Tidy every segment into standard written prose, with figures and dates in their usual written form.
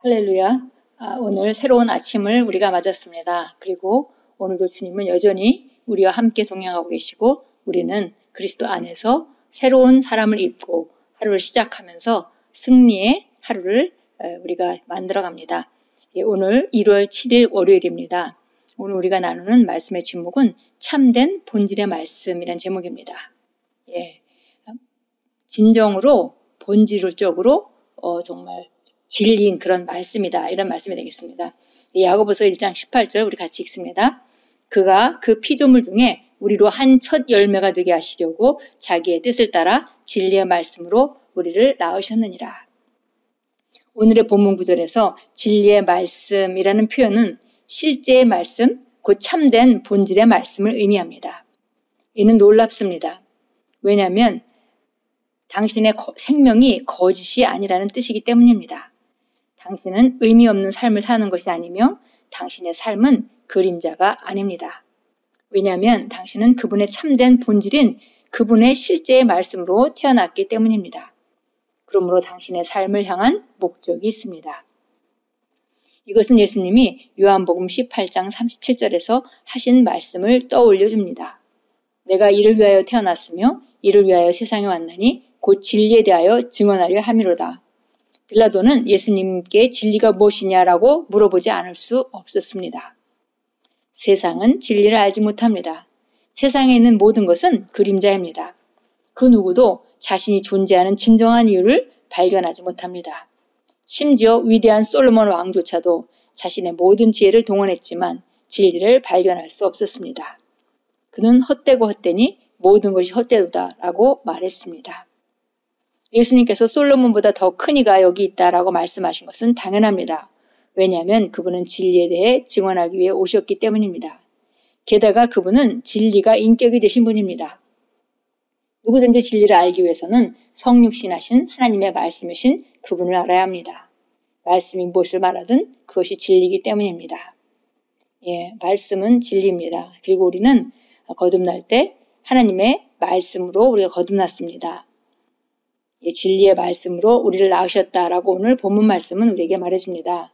할렐루야. 오늘 새로운 아침을 우리가 맞았습니다. 그리고 오늘도 주님은 여전히 우리와 함께 동행하고 계시고 우리는 그리스도 안에서 새로운 사람을 입고 하루를 시작하면서 승리의 하루를 우리가 만들어갑니다. 오늘 1월 7일 월요일입니다. 오늘 우리가 나누는 말씀의 제목은 참된 본질의 말씀이라는 제목입니다. 진정으로 본질적으로 정말 진리인 그런 말씀이다. 이런 말씀이 되겠습니다. 야고보서 1장 18절 우리 같이 읽습니다. 그가 그 피조물 중에 우리로 한 첫 열매가 되게 하시려고 자기의 뜻을 따라 진리의 말씀으로 우리를 낳으셨느니라. 오늘의 본문 구절에서 진리의 말씀이라는 표현은 실제의 말씀, 곧 참된 본질의 말씀을 의미합니다. 이는 놀랍습니다. 왜냐하면 당신의 생명이 거짓이 아니라는 뜻이기 때문입니다. 당신은 의미 없는 삶을 사는 것이 아니며 당신의 삶은 그림자가 아닙니다. 왜냐하면 당신은 그분의 참된 본질인 그분의 실제의 말씀으로 태어났기 때문입니다. 그러므로 당신의 삶을 향한 목적이 있습니다. 이것은 예수님이 요한복음 18장 37절에서 하신 말씀을 떠올려 줍니다. 내가 이를 위하여 태어났으며 이를 위하여 세상에 왔나니 곧 진리에 대하여 증언하려 함이로다. 빌라도는 예수님께 진리가 무엇이냐라고 물어보지 않을 수 없었습니다. 세상은 진리를 알지 못합니다. 세상에 있는 모든 것은 그림자입니다. 그 누구도 자신이 존재하는 진정한 이유를 발견하지 못합니다. 심지어 위대한 솔로몬 왕조차도 자신의 모든 지혜를 동원했지만 진리를 발견할 수 없었습니다. 그는 헛되고 헛되니 모든 것이 헛되도다라고 말했습니다. 예수님께서 솔로몬보다 더 큰 이가 여기 있다라고 말씀하신 것은 당연합니다. 왜냐하면 그분은 진리에 대해 증언하기 위해 오셨기 때문입니다. 게다가 그분은 진리가 인격이 되신 분입니다. 누구든지 진리를 알기 위해서는 성육신하신 하나님의 말씀이신 그분을 알아야 합니다. 말씀이 무엇을 말하든 그것이 진리이기 때문입니다. 말씀은 진리입니다. 그리고 우리는 거듭날 때 하나님의 말씀으로 우리가 거듭났습니다. 진리의 말씀으로 우리를 낳으셨다라고 오늘 본문 말씀은 우리에게 말해줍니다.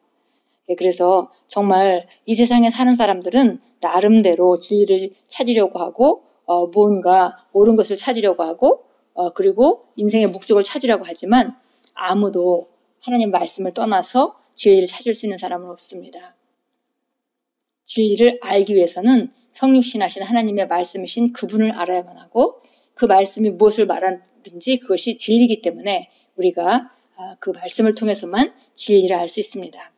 그래서 정말 이 세상에 사는 사람들은 나름대로 진리를 찾으려고 하고 무언가 옳은 것을 찾으려고 하고 그리고 인생의 목적을 찾으려고 하지만 아무도 하나님 말씀을 떠나서 진리를 찾을 수 있는 사람은 없습니다. 진리를 알기 위해서는 성육신하신 하나님의 말씀이신 그분을 알아야만 하고 그 말씀이 무엇을 말하든지 그것이 진리이기 때문에 우리가 그 말씀을 통해서만 진리를 알 수 있습니다.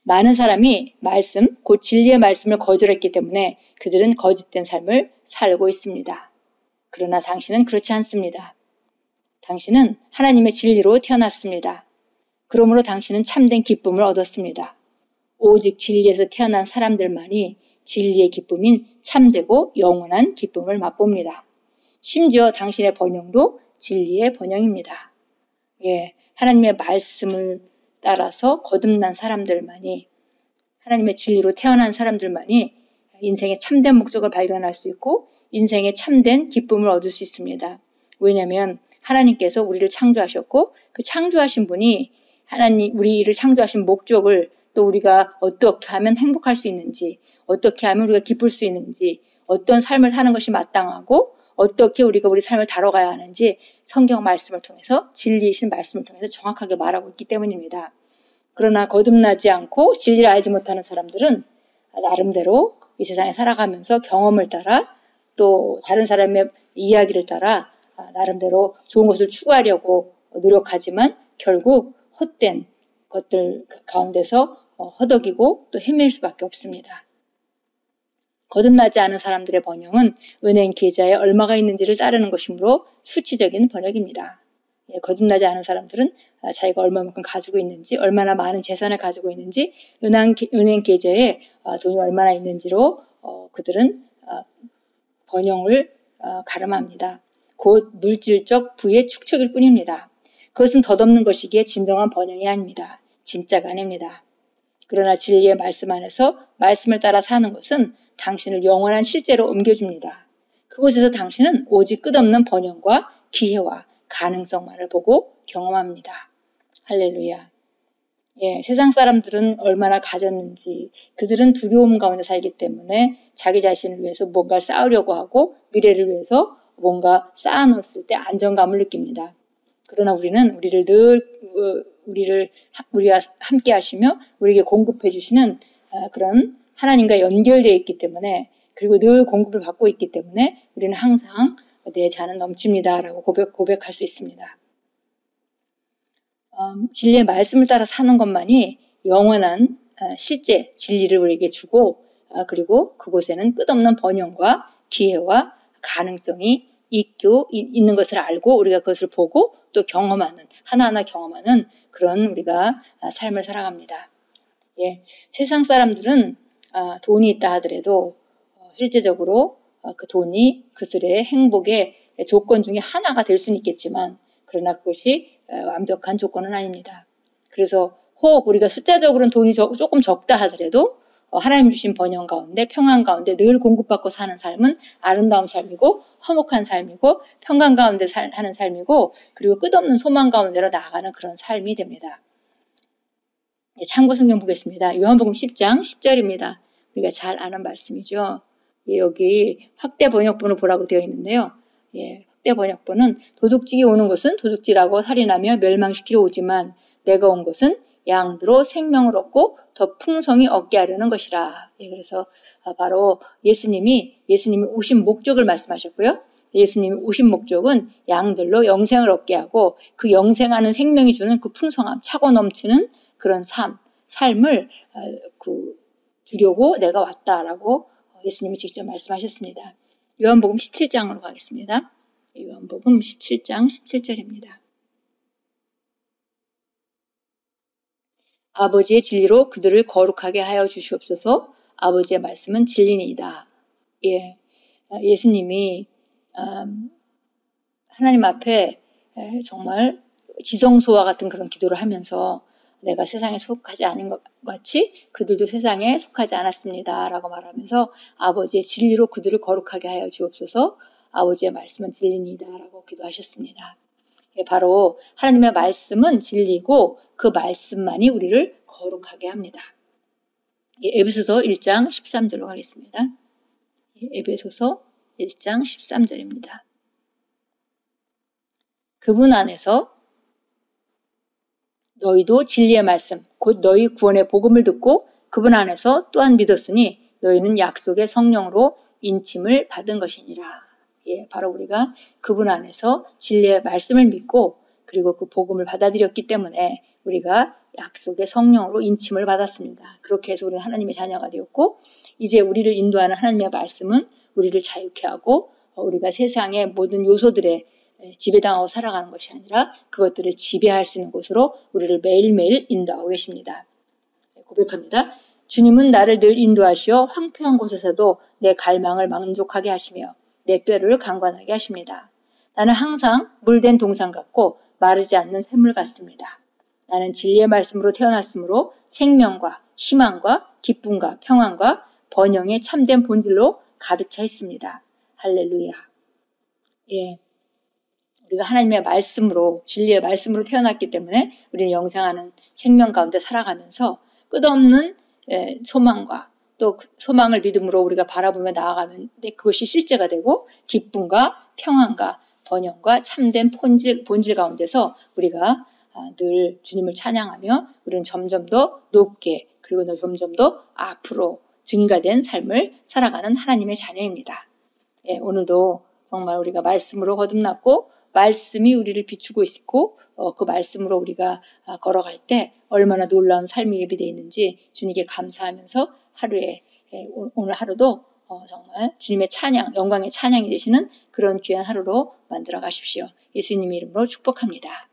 많은 사람이 말씀, 곧 진리의 말씀을 거절했기 때문에 그들은 거짓된 삶을 살고 있습니다. 그러나 당신은 그렇지 않습니다. 당신은 하나님의 진리로 태어났습니다. 그러므로 당신은 참된 기쁨을 얻었습니다. 오직 진리에서 태어난 사람들만이 진리의 기쁨인 참되고 영원한 기쁨을 맛봅니다. 심지어 당신의 번영도 진리의 번영입니다. 하나님의 말씀을 따라서 거듭난 사람들만이 하나님의 진리로 태어난 사람들만이 인생의 참된 목적을 발견할 수 있고 인생의 참된 기쁨을 얻을 수 있습니다. 왜냐하면 하나님께서 우리를 창조하셨고 그 창조하신 분이 하나님 우리를 창조하신 목적을 또 우리가 어떻게 하면 행복할 수 있는지 어떻게 하면 우리가 기쁠 수 있는지 어떤 삶을 사는 것이 마땅하고 어떻게 우리가 우리 삶을 다뤄가야 하는지 성경 말씀을 통해서 진리이신 말씀을 통해서 정확하게 말하고 있기 때문입니다. 그러나 거듭나지 않고 진리를 알지 못하는 사람들은 나름대로 이 세상에 살아가면서 경험을 따라 또 다른 사람의 이야기를 따라 나름대로 좋은 것을 추구하려고 노력하지만 결국 헛된 것들 가운데서 허덕이고 또 헤맬 수밖에 없습니다. 거듭나지 않은 사람들의 번영은 은행 계좌에 얼마가 있는지를 따르는 것이므로 수치적인 번역입니다. 거듭나지 않은 사람들은 자기가 얼마만큼 가지고 있는지, 얼마나 많은 재산을 가지고 있는지, 은행 계좌에 돈이 얼마나 있는지로 그들은 번영을 가름합니다. 곧 물질적 부의 축적일 뿐입니다. 그것은 덧없는 것이기에 진정한 번영이 아닙니다. 진짜가 아닙니다. 그러나 진리의 말씀 안에서 말씀을 따라 사는 것은 당신을 영원한 실제로 옮겨줍니다. 그곳에서 당신은 오직 끝없는 번영과 기회와 가능성만을 보고 경험합니다. 할렐루야. 예, 세상 사람들은 얼마나 가졌는지 그들은 두려움 가운데 살기 때문에 자기 자신을 위해서 뭔가를 쌓으려고 하고 미래를 위해서 뭔가 쌓아놓았을 때 안정감을 느낍니다. 그러나 우리는 우리와 함께 하시며 우리에게 공급해 주시는 그런 하나님과 연결되어 있기 때문에 그리고 늘 공급을 받고 있기 때문에 우리는 항상 내 잔은 넘칩니다라고 고백할 수 있습니다. 진리의 말씀을 따라 사는 것만이 영원한 실제 진리를 우리에게 주고 그리고 그곳에는 끝없는 번영과 기회와 가능성이 있는 것을 알고 우리가 그것을 보고 또 경험하는 하나하나 경험하는 그런 우리가 삶을 살아갑니다. 예, 세상 사람들은 돈이 있다 하더라도 실제적으로 그 돈이 그들의 행복의 조건 중에 하나가 될 수는 있겠지만 그러나 그것이 완벽한 조건은 아닙니다. 그래서 혹 우리가 숫자적으로는 돈이 조금 적다 하더라도 하나님 주신 번영 가운데 평안 가운데 늘 공급받고 사는 삶은 아름다운 삶이고 화목한 삶이고 평강 가운데 하는 삶이고 그리고 끝없는 소망 가운데로 나아가는 그런 삶이 됩니다. 참고 성경 보겠습니다. 요한복음 10장 10절입니다. 우리가 잘 아는 말씀이죠. 여기 확대 번역본을 보라고 되어 있는데요. 확대 번역본은 도둑질이 오는 것은 도둑질하고 살인하며 멸망시키러 오지만 내가 온 것은 양으로 생명을 얻고 더 풍성히 얻게 하려는 것이라. 그래서 바로 예수님이 오신 목적을 말씀하셨고요. 예수님이 오신 목적은 양들로 영생을 얻게 하고 그 영생하는 생명이 주는 그 풍성함, 차고 넘치는 그런 삶을 주려고 내가 왔다라고 예수님이 직접 말씀하셨습니다. 요한복음 17장으로 가겠습니다. 요한복음 17장 17절입니다. 아버지의 진리로 그들을 거룩하게 하여 주시옵소서. 아버지의 말씀은 진리니이다. 예수님이 하나님 앞에 정말 지성소와 같은 그런 기도를 하면서 내가 세상에 속하지 않은 것 같이 그들도 세상에 속하지 않았습니다. 라고 말하면서 아버지의 진리로 그들을 거룩하게 하여 주옵소서. 아버지의 말씀은 진리니이다. 라고 기도하셨습니다. 바로 하나님의 말씀은 진리고 그 말씀만이 우리를 거룩하게 합니다. 에베소서 1장 13절로 가겠습니다. 에베소서 1장 13절입니다. 그분 안에서 너희도 진리의 말씀, 곧 너희 구원의 복음을 듣고 그분 안에서 또한 믿었으니 너희는 약속의 성령으로 인침을 받은 것이니라. 바로 우리가 그분 안에서 진리의 말씀을 믿고 그리고 그 복음을 받아들였기 때문에 우리가 약속의 성령으로 인침을 받았습니다. 그렇게 해서 우리는 하나님의 자녀가 되었고 이제 우리를 인도하는 하나님의 말씀은 우리를 자유케 하고 우리가 세상의 모든 요소들에 지배당하고 살아가는 것이 아니라 그것들을 지배할 수 있는 곳으로 우리를 매일매일 인도하고 계십니다. 고백합니다. 주님은 나를 늘 인도하시어 황폐한 곳에서도 내 갈망을 만족하게 하시며 내 뼈를 강건하게 하십니다. 나는 항상 물된 동산 같고 마르지 않는 샘물 같습니다. 나는 진리의 말씀으로 태어났으므로 생명과 희망과 기쁨과 평안과 번영의 참된 본질로 가득 차 있습니다. 할렐루야. 우리가 하나님의 말씀으로 진리의 말씀으로 태어났기 때문에 우리는 영생하는 생명 가운데 살아가면서 끝없는 소망과 또 소망을 믿음으로 우리가 바라보며 나아가면 그것이 실제가 되고 기쁨과 평안과 번영과 참된 본질 가운데서 우리가 늘 주님을 찬양하며 우리는 점점 더 높게 그리고 점점 더 앞으로 증가된 삶을 살아가는 하나님의 자녀입니다. 오늘도 정말 우리가 말씀으로 거듭났고 말씀이 우리를 비추고 있고 그 말씀으로 우리가 걸어갈 때 얼마나 놀라운 삶이 예비되어 있는지 주님께 감사하면서 오늘 하루도 정말 주님의 찬양, 영광의 찬양이 되시는 그런 귀한 하루로 만들어 가십시오. 예수님 이름으로 축복합니다.